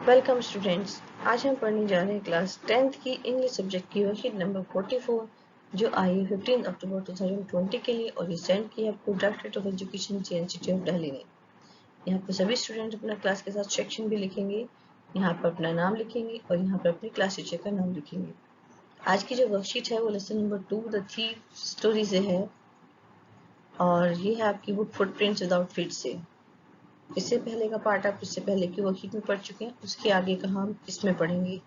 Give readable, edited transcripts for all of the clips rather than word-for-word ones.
Welcome students. आज हम पढ़ने जा रहे हैं क्लास 10th की इंग्लिश सब्जेक्ट की वर्कशीट नंबर 44 जो आई है 15 अक्टूबर 2020 के लिए और ये सेंड की है आपको directorate of education GNCT of Delhi ने। यहाँ पर सभी स्टूडेंट अपना क्लास के साथ सेक्शन भी लिखेंगे, यहाँ पर अपना नाम लिखेंगे और यहाँ पर अपने क्लास टीचर का नाम लिखेंगे। आज की जो वर्कशीट है वो lesson number 2 the thief story से है और ये है आपकी बुक फुटप्रिंट्स विदाउट फीट से। इससे पहले का पार्ट आप इससे पहले की वर्कशीट में पढ़ चुके हैं, उसके आगे का हम इसमें पढ़ेंगे।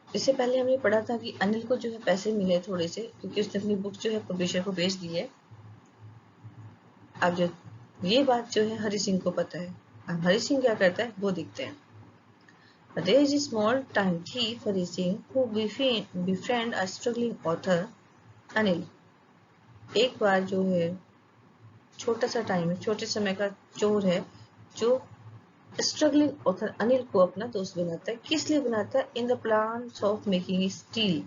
इससे पहले हमने पढ़ा था कि अनिल को जो है पैसे मिले थोड़े से क्योंकि उसने अपनी बुक जो है पब्लिशर को बेच दी है। अब जो ये बात जो है हरि सिंह को पता है। अब हरि सिंह क्या करता है वो देखते हैं। There is a small time thief Hari Singh who befriend a struggling author Anil. एक बार जो है छोटा सा टाइम है, छोटे समय का चोर है जो स्ट्रगलिंग ऑथर अनिल को अपना दोस्त बनाता है। किस लिए बनाता है? In the plan of making steel,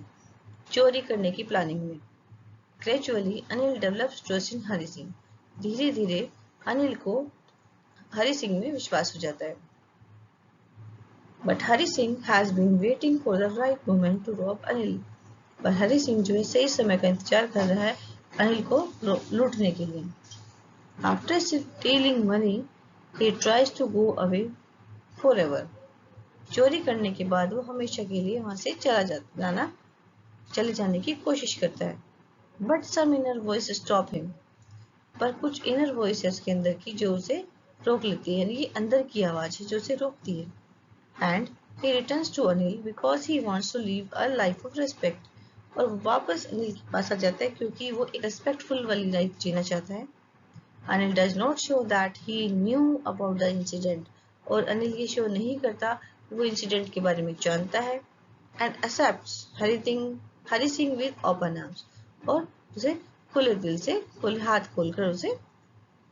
चोरी करने की प्लानिंग में। Gradually Anil develops trust in Hari Singh. धीरे धीरे अनिल को हरि सिंह में विश्वास हो जाता है। But Hari Singh has been waiting for the right moment to rob Anil. पर हरि सिंह जो है सही समय का इंतजार कर रहा है अनिल को लूटने के लिए। After stealing money he tries to go away forever. चोरी करने के बाद वो हमेशा के लिए वहां से चले जाने की कोशिश करता है। But some inner voice stop him. पर कुछ इनर वॉइस है उसके अंदर की जो उसे रोक लेती है, यानी ये अंदर की आवाज है जो उसे रोकती है। And he returns to Anil because he wants to live a life of respect. और वो वापस अनिल के पास आ जाता है क्योंकि वो एक रिस्पेक्टफुल वाली लाइफ जीना चाहता है। Anil does not show that he knew about the incident. और अनिल ये शो नहीं करता, वो इंसिडेंट के बारे में जानता है। And accepts Hari Singh with open arms. और उसे खुले दिल से हाथ खोलकर उसे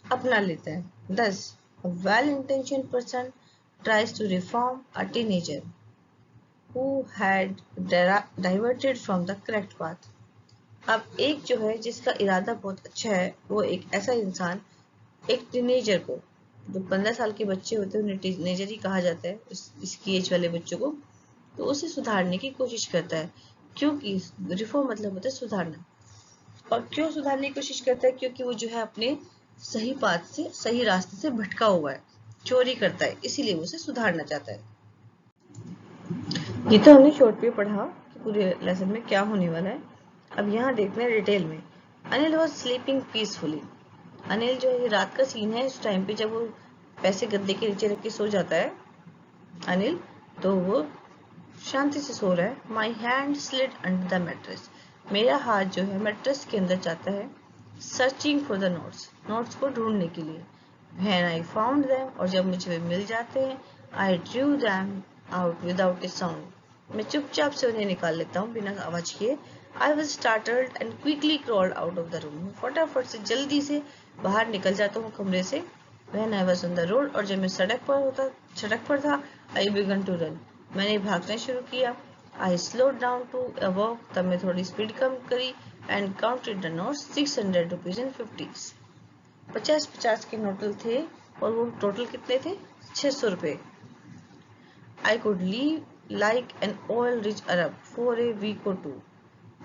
अपना लेता है। Thus, a well-intentioned person tries to reform a teenager who had diverted from the correct path. अब एक जो है जिसका इरादा बहुत अच्छा है, वो एक ऐसा इंसान एक टीनेजर को, जो 15 साल के बच्चे होते हैं उन्हें टीनेजर ही कहा जाता है इसकी एज वाले बच्चों को, तो उसे सुधारने की कोशिश करता है। क्योंकि रिफॉर्म मतलब होता है सुधारना। और क्यों सुधारने की कोशिश करता है? क्योंकि वो जो है अपने सही पाथ से, सही रास्ते से भटका हुआ है, चोरी करता है, इसीलिए वो उसे सुधारना चाहता है। ये तो हमने शॉर्ट पे पढ़ा कि पूरे लेसन में क्या होने वाला है। अब यहाँ देखते हैं डिटेल में। Anil was sleeping peacefully. Anil जो है रात का सीन है, इस टाइम पे जब वो पैसे गद्दे के नीचे रख के सो जाता है अनिल, तो वो शांति से सो रहा है। My hand slid under the mattress. मेरा हाथ जो है मैट्रेस के अंदर जाता है। सर्चिंग फॉर द नोट्स को ढूंढने के लिए। When I found them, और जब मुझे वे मिल जाते हैं, I drew them out without a sound. मैं चुपचाप से उन्हें निकाल लेता हूँ बिना आवाज किए। I was startled and quickly crawled out of the room. फटाफट से जल्दी से बाहर निकल जाता हूँ कमरे से। When I was on the road, और जब मैं सड़क पर था, I began to run. मैंने भागना शुरू किया। I slowed down to a walk. तब मैं थोड़ी स्पीड कम करी and counted the notes, 600 rupees and 50s. 50 के नोटल थे और वो टोटल कितने थे? 600 रुपए। I could live like an oil rich Arab for a week or two.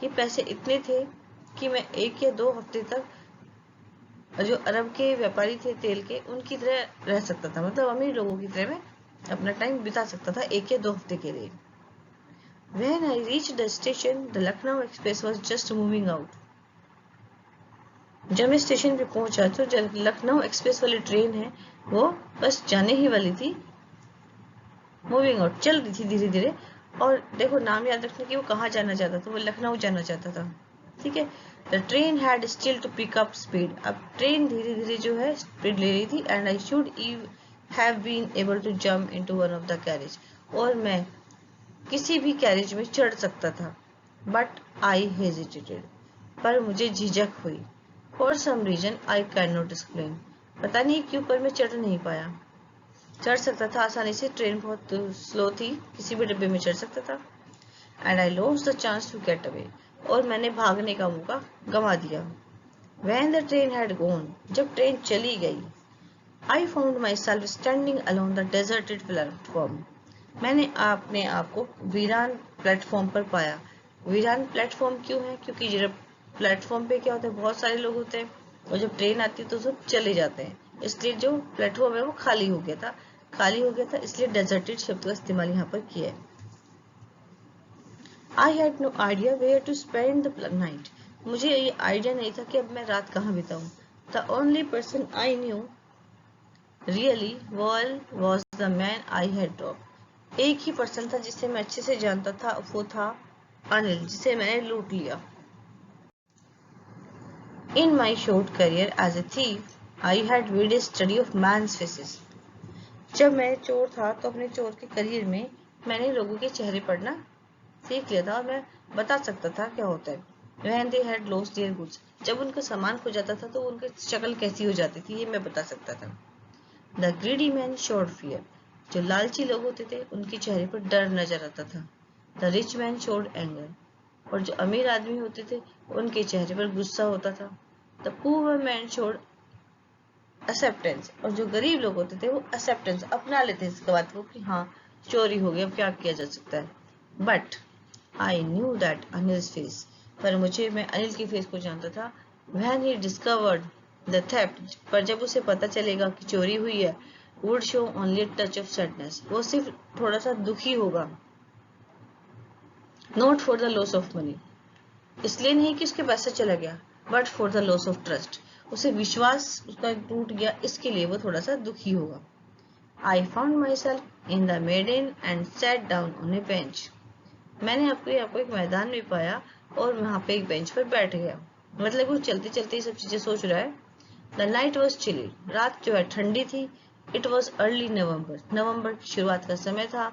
ये पैसे इतने थे कि मैं 1 या 2 हफ्ते तक जो अरब के व्यापारी थे तेल के, उनकी तरह रह सकता था। मतलब अमीर लोगों की तरह मैं अपना टाइम बिता सकता था 1 या 2 हफ्ते के लिए। When I reached the station, the Lucknow Express was just moving out. जब मैं स्टेशन पे पहुंचा तो जब लखनऊ एक्सप्रेस वाली ट्रेन है वो बस जाने ही वाली थी, मूविंग आउट, चल रही थी धीरे धीरे। और देखो नाम याद रखने की, वो कहाँ जाना चाहता था? वो लखनऊ जाना चाहता था। ठीक है। The train had still to pick up speed. अब ट्रेन धीरे धीरे जो है स्पीड ले रही थी। And I should have been able to jump into one of the carriage. और मैं किसी भी कैरेज में चढ़ सकता था। But I hesitated. पर मुझे झिझक हुई। For some reason I can not explain. पता नहीं क्यों, पर मैं चढ़ नहीं पाया। चढ़ सकता था आसानी से, ट्रेन बहुत स्लो थी, किसी भी डब्बे में चढ़ सकता था। And I lost the chance to get away. और मैंने भागने का मौका गंवा दिया। When the train had gone, जब ट्रेन चली गई, I found myself standing along the deserted platform. मैंने अपने आप को वीरान प्लेटफॉर्म पर पाया। वीरान प्लेटफॉर्म क्यों है? क्योंकि जब प्लेटफॉर्म पे क्या होता है, बहुत सारे लोग होते हैं और जब ट्रेन आती है तो सब चले जाते हैं, इसलिए जो प्लेटफॉर्म है वो खाली हो गया था, इसलिए डेजर्टेड शब्द का इस्तेमाल यहाँ पर किया है। I had no idea where to spend the night. मुझे ये आइडिया नहीं था कि अब मैं रात कहाँ बिताऊं। The only person I knew really well was the man I had robbed. एक ही पर्सन था जिसे मैं अच्छे से जानता था, वो था अनिल, जिसे मैंने लूट लिया। In my short career as a thief, I had made a study of man's faces. जब मैं चोर था तो अपने चोर के करियर में मैंने लोगों के चेहरे पढ़ना सीख लिया था और मैं बता सकता था क्या होता है। When they had lost their goods, जब उनका सामान खो जाता था तो उनकी शक्ल कैसी हो जाती थी, ये मैं बता सकता था। The greedy man showed fear, जो लालची लोग होते थे उनके चेहरे पर डर नजर आता था। The rich man showed anger, और जो अमीर आदमी होते थे उनके चेहरे पर गुस्सा होता था। The poor man showed acceptance, और जो गरीब लोग होते थे वो acceptance अपना लेते थे इसके बात को कि हाँ चोरी हो गई, अब क्या किया जा सकता है। But I knew that Anil's face, पर मैं अनिल की फेस को जानता था। When he discovered the theft, पर जब उसे पता चलेगा कि चोरी हुई है, would show only a touch of sadness, वो सिर्फ थोड़ा सा दुखी होगा। Not for the loss of money, इसलिए नहीं कि उसके पैसा चला गया, but for the loss of trust, उसे विश्वास उसका टूट गया, इसके लिए वो थोड़ा सा दुखी होगा। I found myself in the maiden and sat down on a bench. मैंने अपने आप को एक मैदान में पाया और वहां पे एक बेंच पर बैठ गया। मतलब वो चलते चलते ये सब चीजें सोच रहा है। The night was chilly, रात जो है ठंडी थी। It was early November, नवंबर की शुरुआत का समय था।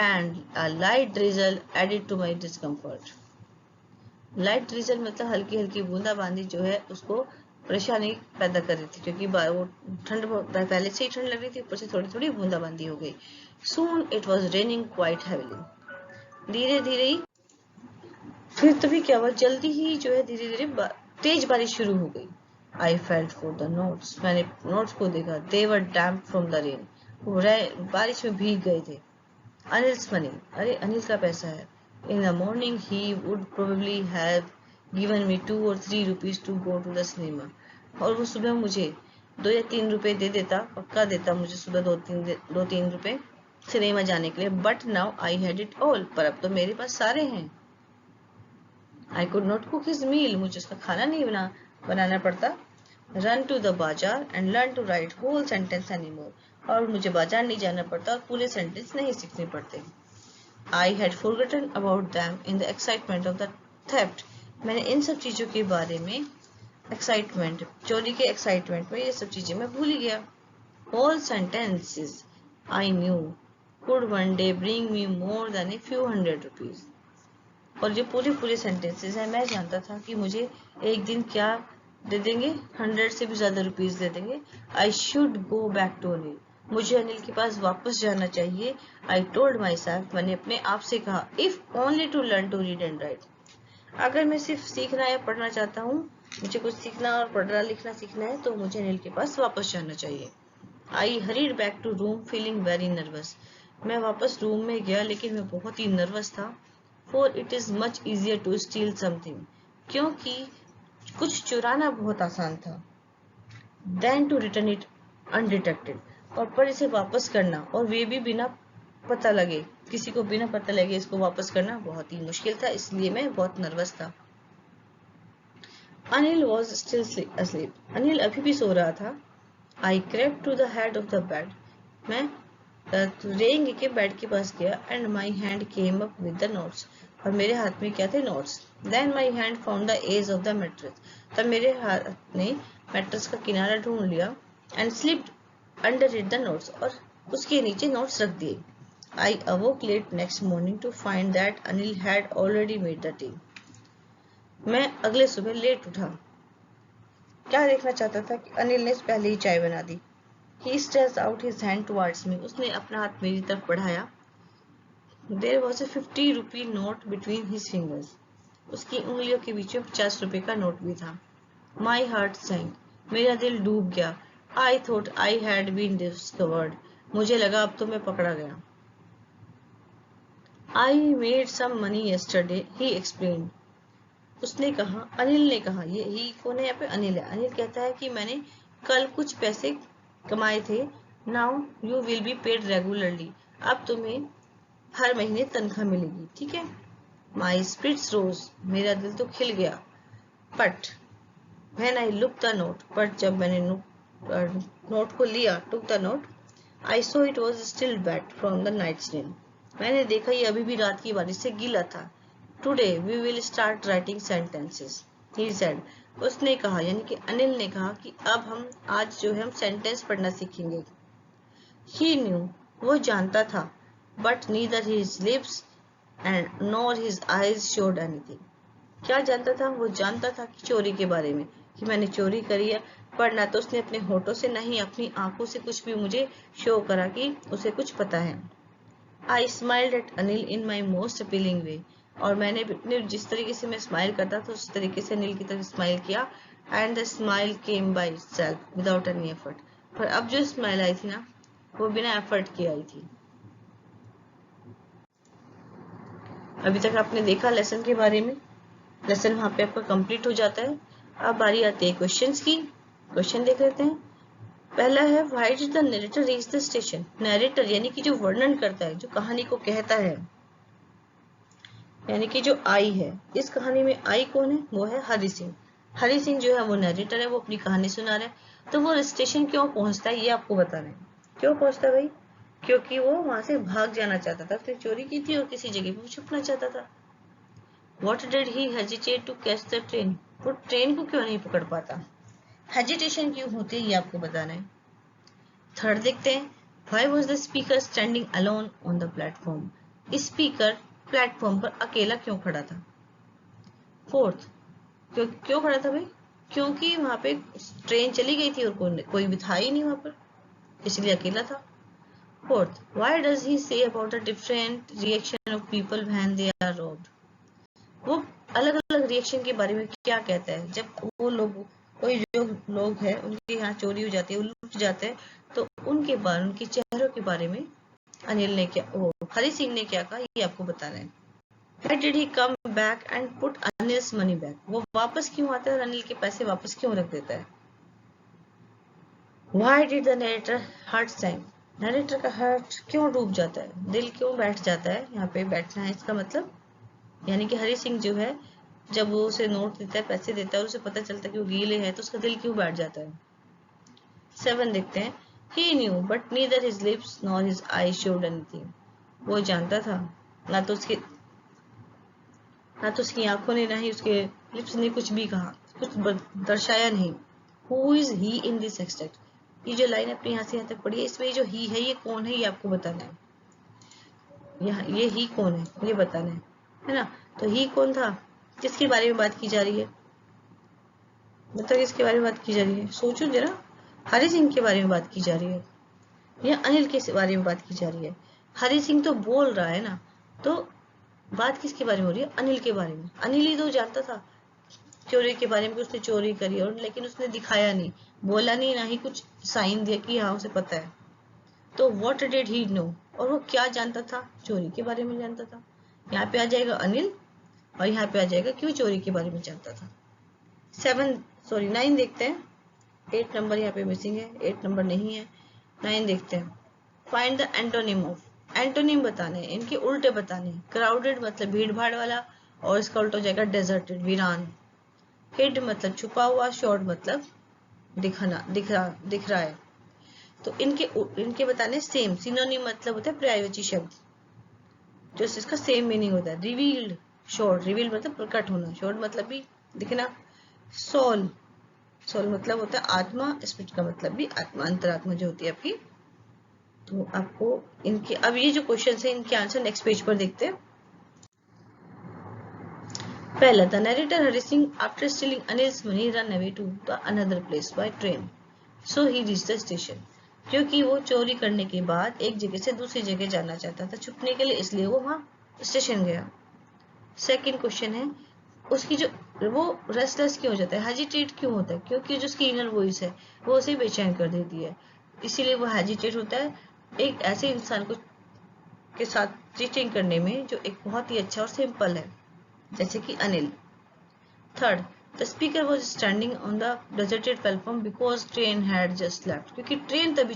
And a light drizzle added to my discomfort. Light drizzle मतलब हल्की हल्की बूंदाबांदी जो है उसको परेशानी पैदा कर रही थी, क्योंकि वो ठंड पहले से ही ठंड लग रही थी, ऊपर से थोड़ी थोड़ी बूंदाबांदी हो गई। Soon it was raining quite heavily. धीरे धीरे ही फिर तभी क्या हुआ, जल्दी ही जो है धीरे धीरे तेज बारिश शुरू हो गई। I felt for the notes, मैंने नोट्स को देखा। They were damp from the rain, वो बारिश में भीग गए थे। Anil's money, अरे अनिल का पैसा है। In the morning he would probably have given me 2 or 3 rupees to go to the cinema, और वो सुबह मुझे 2 या 3 रुपए दे देता, पक्का देता मुझे सुबह 2-3 रुपए सिनेमा जाने के लिए। But now I had it all, पर अब तो मेरे पास सारे हैं। I could not cook his meal, मुझे उसका खाना नहीं बनाना पड़ता। Run to the बाजार and learn to write whole sentence anymore, और मुझे बाजार नहीं जाना पड़ता और पूरे सेंटेंस नहीं सीखने पड़ते। I had forgotten about them in the excitement of the theft, मैंने इन सब चीजों के बारे में एक्साइटमेंट, चोरी के एक्साइटमेंट में ये सब चीजें मैं भूल ही गया। Whole sentences I knew could one day bring me more than a few hundred rupees, और जो पूरे सेंटेंसेस हैं मैं जानता था कि मुझे एक दिन क्या दे देंगे, 100 से भी ज्यादा रुपीस दे देंगे। I should go back to Anil, मुझे अनिल के पास वापस जाना चाहिए। आई टोल्ड माई सेल्फ, मैंने अपने आप से कहा, if only to learn to read and write, अगर मैं सिर्फ सीखना या पढ़ना चाहता हूँ, मुझे कुछ सीखना और पढ़ना लिखना सीखना है, तो मुझे अनिल के पास वापस जाना चाहिए। I hurried back to room feeling very nervous, मैं वापस रूम में गया लेकिन मैं बहुत ही नर्वस था। For it is much easier to steal something, क्योंकि कुछ चुराना बहुत आसान था, than to return it undetected, और पर इसे वापस करना और वे भी बिना पता लगे, किसी को बिना पता लगे इसको वापस करना बहुत ही मुश्किल था, इसलिए मैं बहुत नर्वस था। Anil was still asleep, Anil अभी भी सो रहा था। I crept to the head of the bed, मैं रेंग के बेड के पास गया। And my hand came up with the notes, और मेरे हाथ में क्या थे, notes. Then my hand found the edge of the mattress, तब मेरे हाथ ने मैट्रेस का किनारा ढूंढ लिया। And slipped under it the notes, और उसके नीचे नोट्स रख दिए। I awoke late next morning to find that Anil had already made the tea, मैं अगले सुबह लेट उठा, क्या देखना चाहता था कि अनिल ने पहले ही चाय बना दी। He stretched out his hand towards me, उसने अपना हाथ मेरी तरफ बढ़ाया। There was a 50 rupee note between his fingers, उसकी उंगलियों के बीच में 50 रुपए का नोट भी था। My heart sank, मेरा दिल डूब गया। I thought I had been discovered. मुझे लगा अब तो मैं पकड़ा गया. I made some money yesterday, he explained. उसने कहा, अनिल ने कहा, ये ही कौन है यहाँ पे? अनिल है. अनिल कहता है कि मैंने कल कुछ पैसे कमाए थे. Now you will be paid regularly. अब तुम्हें हर महीने तनख्वाह मिलेगी. ठीक है. My spirits rose. मेरा दिल तो खिल गया. But when I looked the note, but जब मैंने नोट को लिया, took the note, I saw it was still wet from the night's rain. मैंने देखा ये अभी भी रात की बारिश से गीला था. Today we will start writing sentences, he said. उसने कहा, यानी कि अनिल ने कहा कि अब हम आज जो है हम सेंटेंस पढ़ना सीखेंगे. He knew, वो जानता था, but neither his lips and nor his eyes showed anything. क्या जानता था? वो जानता था कि चोरी के बारे में, कि मैंने चोरी करी है, पर ना तो उसने अपने होठों से ना ही अपनी आंखों से कुछ भी मुझे शो करा कि उसे कुछ पता है. I smiled at Anil in my most appealing way. और मैंने जिस तरीके से मैं स्माइल करता था उस तरीके से अनिल की तरफ स्माइल किया. And the smile came by itself without any effort. पर अब जो स्माइल आई थी ना, वो बिना एफर्ट की आई थी. अभी तक आपने देखा लेसन के बारे में. लेसन वहां पे आपका कंप्लीट हो जाता है. अब बारी आती है क्वेश्चंस की. क्वेश्चन देख लेते हैं. पहला है, why did the narrator reach the station? Narrator यानी कि जो वर्णन करता है, जो कहानी को कहता है, यानी कि जो आई है. इस कहानी में आई कौन है? वो है हरि सिंह. हरि सिंह जो है वो नरेटर है, वो अपनी कहानी सुना रहा है. तो वो स्टेशन क्यों पहुंचता है ये आपको बताना है. क्यों पहुंचता है भाई? क्योंकि वो वहां से भाग जाना चाहता था. उसने चोरी की थी और किसी जगह पे वो छुपना चाहता था. What did he hesitate to catch the train? वो ट्रेन को क्यों नहीं पकड़ पाता? हेजिटेशन क्यों होती है ये आपको बताना है. थर्ड देखते हैं, why was the speaker standing alone on the platform? Speaker platform पर अकेला क्यों खड़ा था? फोर्थ, क्यों खड़ा था भाई? क्योंकि वहां पे ट्रेन चली गई थी और कोई भी था ही नहीं वहां पर, इसलिए अकेला था. Fourth, why does he say about the different reaction of people when they are robbed? वो अलग अलग रिएक्शन के बारे में क्या कहता है जब वो लोग, कोई जो लोग हैं उनके यहाँ चोरी हो जाती है, वो लूट जाते हैं, तो उनके बारे, उनके चेहरों के बारे में अनिल ने क्या, वो हरि सिंह ने क्या कहा ये आपको बताना है. Why did he come back and put Anil's money back? वो वापस क्यों आता है और अनिल के पैसे वापस क्यों रख देता है? Why did the narrator heart sank? Narrator का हार्ट क्यों डूब जाता है, दिल क्यों बैठ जाता है? यहाँ पे बैठना है इसका मतलब, यानी कि हरि सिंह जो है जब वो उसे नोट देता है, पैसे देता है और उसे पता चलता है कि वो गीले है, तो उसका दिल क्यों बैठ जाता है. 7 देखते हैं, he knew but neither his lips nor his eyes showed anything. वो जानता था, ना तो उसकी आंखों ने, ना ही उसके लिप्स ने कुछ भी कहा, कुछ दर्शाया नहीं. Who is he in this extract? ये जो लाइन अपने यहाँ से यहाँ तक पढ़ी है, इसमें जो ही है ये कौन है ये आपको बताना है. यहाँ ये ही कौन है ये बताना है ना. तो ही कौन था, किसके बारे में बात की जा रही है? मतलब किसके बारे में बात की जा रही है? सोचो जरा. हरि सिंह के बारे में बात की जा रही है या अनिल के बारे में बात की जा रही है? हरि सिंह तो बोल रहा है ना, तो बात किसके बारे में हो रही है? अनिल के बारे में. अनिल ही तो जानता था चोरी के बारे में कि उसने चोरी करी, और लेकिन उसने दिखाया नहीं, बोला नहीं, ना ही कुछ साइन दिया कि हाँ उसे पता है. तो व्हाट डिड ही नो? और वो क्या जानता था? चोरी के बारे में जानता था. यहाँ पे आ जाएगा अनिल और यहाँ पे आ जाएगा क्यों चोरी के बारे में जानता था. 9 देखते हैं. 8 नंबर यहाँ पे मिसिंग है, 8 नंबर नहीं है. 9 देखते हैं. Find the antonym of. Antonym बताने, इनके उल्टे बताने. क्राउडेड मतलब भीड़ भाड़ वाला, और इसका उल्टा हो जाएगा डेजर्टेड, वीरान. हिड मतलब छुपा हुआ, शॉर्ट मतलब दिख रहा है. तो इनके बताने सेम. सिनोनिम मतलब होता है पर्यायवाची शब्द, जो इसका सेम मीनिंग होता है. रिवील्ड, शॉर्ट, रिवील मतलब प्रकट होना, शॉर्ट मतलब भी दिखना. सोल मतलब होता है आत्मा, स्पिरिट का मतलब भी आत्मा, अंतरात्मा जो होती है आपकी. तो आपको इनके, अब ये जो क्वेश्चन है इनके आंसर नेक्स्ट पेज पर देखते हैं. पहला, the narrator Hari Singh after stealing Anil's money run away to the another place by train, so he reached the station. क्योंकि वो चोरी करने के बाद एक जगह से दूसरी जगह जाना चाहता था छुपने के लिए, इसलिए वो वहां स्टेशन गया. सेकंड क्वेश्चन है, उसकी जो वो रेस्टलेस क्यों हो जाता है, हेजिटेट क्यों होता है, क्योंकि जो उसकी इनर वॉइस है वो उसे बेचैन कर देती है, इसीलिए वो हेजिटेट होता है एक ऐसे इंसान को के साथ चीटिंग करने में जो एक बहुत ही अच्छा और सिंपल है, जैसे कि Anil. Third, the speaker was standing on the deserted platform because train had just left, क्योंकि ट्रेन तभी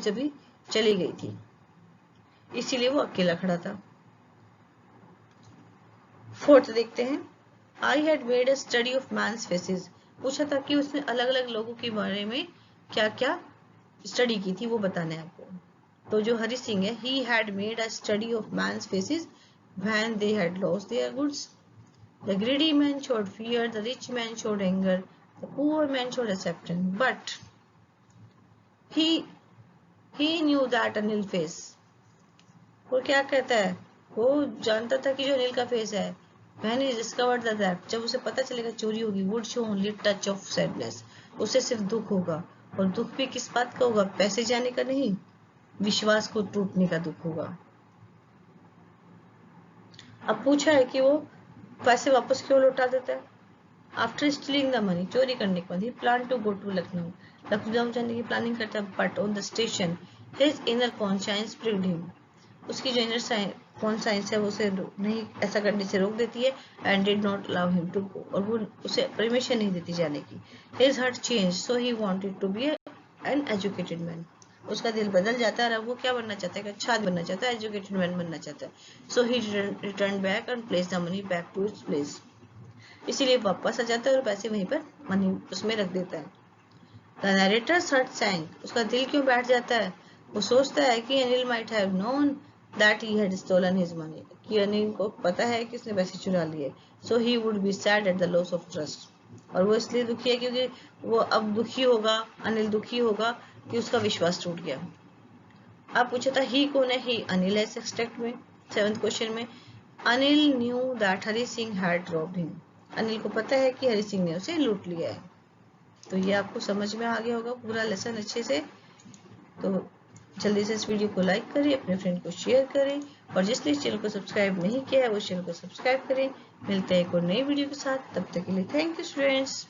चली गई थी, इसीलिए वो अकेला खड़ा था। फोर्थ देखते हैं, I had made a study of man's faces, पूछा था कि उसने अलग अलग लोगों के बारे में क्या क्या स्टडी की थी, वो बताना है आपको। तो जो हरि सिंह है, he had made a study of man's faces when they had lost their goods. The greedy man showed fear, the rich man showed anger, the poor man showed acceptance, but he knew that Anil face. वो क्या कहता है, वो जानता था कि जो अनिल का फेस है, when he discovered the theft, जब उसे पता चलेगा चोरी होगी, would show only touch of sadness, उसे सिर्फ दुख होगा, और दुख भी किस बात का होगा, पैसे जाने का नहीं, विश्वास को टूटने का दुख होगा। अब पूछा है कि वो पैसे वापस क्यों लौटा देता है। आफ्टर स्टीलिंग द मनी, चोरी करने के बाद, he plan to go to Lucknow, Lucknow जाने की प्लानिंग करता है, but on the station his inner conscience pricked him, उसकी जो इनर कॉन्शियंस है वो उसे नहीं ऐसा करने से रोक देती है, and did not allow him to go, और वो उसे परमिशन नहीं देती जाने की। His heart change, so he wanted to be an educated man, उसका दिल बदल जाता है और अब वो क्या बनना चाहता है, एक अच्छा बनना चाहता है, एजुकेटेड मैन बनना चाहता है। So he return back and place the money back to its place, इसीलिए वापस आ जाता है और पैसे वहीं पर मनी उसमें रख देता है। द नरेटर्स हार्ट सैंक, उसका दिल क्यों बैठ जाता है, वो सोचता है कि Anil might have known that he had stolen his money, कि अनिल को पता है कि उसने पैसे चुरा लिए, so he would be sad at the loss of trust, और वो इसलिए दुखी है क्योंकि वो अब दुखी होगा, अनिल दुखी होगा कि उसका विश्वास टूट गया। अब पूछा था ही कौन है, ही अनिल है एक्सट्रैक्ट में, 7th क्वेश्चन में, Anil knew that Hari Singh had robbed him, Anil को पता है कि हरि सिंह ने उसे लूट लिया है। तो ये आपको समझ में आ गया होगा पूरा लेसन अच्छे से। तो जल्दी से इस वीडियो को लाइक करें, अपने फ्रेंड को शेयर करें, और जिसने इस चैनल को सब्सक्राइब नहीं किया है वो चैनल को सब्सक्राइब करें। मिलते हैं एक और नई वीडियो के साथ, तब तक के लिए थैंक यू स्टूडेंट्स।